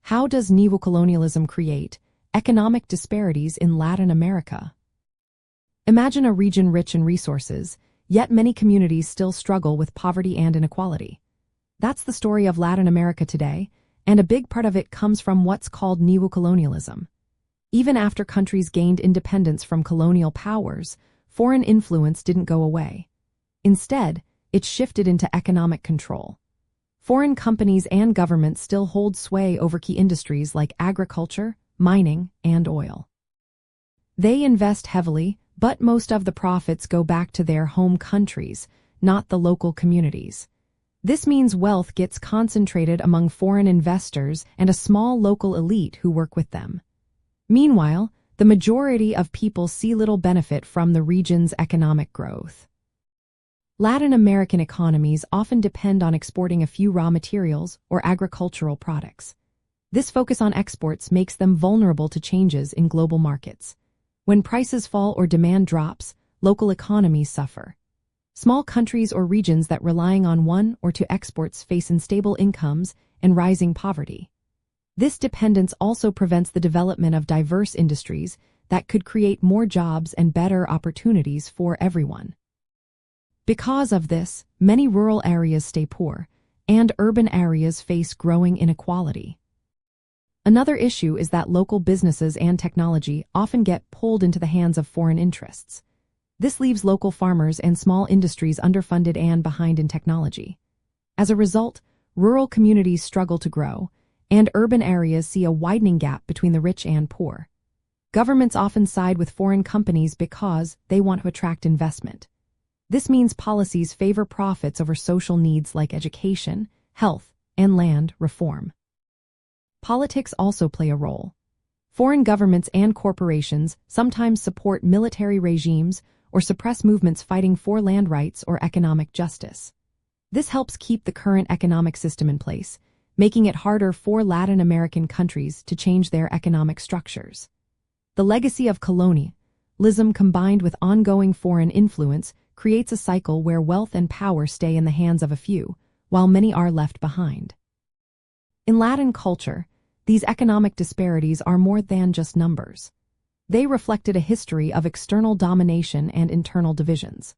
How does neocolonialism create economic disparities in Latin America? Imagine a region rich in resources, yet many communities still struggle with poverty and inequality. That's the story of Latin America today, and a big part of it comes from what's called neocolonialism. Even after countries gained independence from colonial powers, foreign influence didn't go away. Instead, it shifted into economic control. Foreign companies and governments still hold sway over key industries like agriculture, mining, and oil. They invest heavily, but most of the profits go back to their home countries, not the local communities. This means wealth gets concentrated among foreign investors and a small local elite who work with them. Meanwhile, the majority of people see little benefit from the region's economic growth. Latin American economies often depend on exporting a few raw materials or agricultural products. This focus on exports makes them vulnerable to changes in global markets. When prices fall or demand drops, local economies suffer. Small countries or regions that relying on one or two exports face unstable incomes and rising poverty. This dependence also prevents the development of diverse industries that could create more jobs and better opportunities for everyone. Because of this, many rural areas stay poor, and urban areas face growing inequality. Another issue is that local businesses and technology often get pulled into the hands of foreign interests. This leaves local farmers and small industries underfunded and behind in technology. As a result, rural communities struggle to grow, and urban areas see a widening gap between the rich and poor. Governments often side with foreign companies because they want to attract investment. This means policies favor profits over social needs like education, health, and land reform. Politics also play a role. Foreign governments and corporations sometimes support military regimes or suppress movements fighting for land rights or economic justice. This helps keep the current economic system in place, making it harder for Latin American countries to change their economic structures. The legacy of colonialism combined with ongoing foreign influence creates a cycle where wealth and power stay in the hands of a few, while many are left behind. In Latin culture, these economic disparities are more than just numbers. They reflected a history of external domination and internal divisions.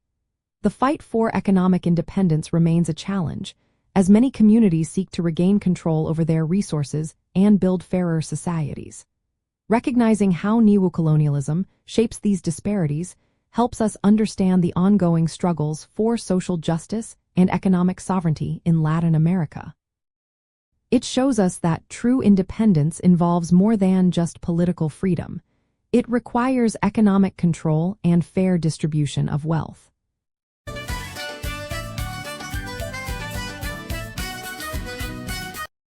The fight for economic independence remains a challenge, as many communities seek to regain control over their resources and build fairer societies. Recognizing how neocolonialism shapes these disparities helps us understand the ongoing struggles for social justice and economic sovereignty in Latin America. It shows us that true independence involves more than just political freedom. It requires economic control and fair distribution of wealth.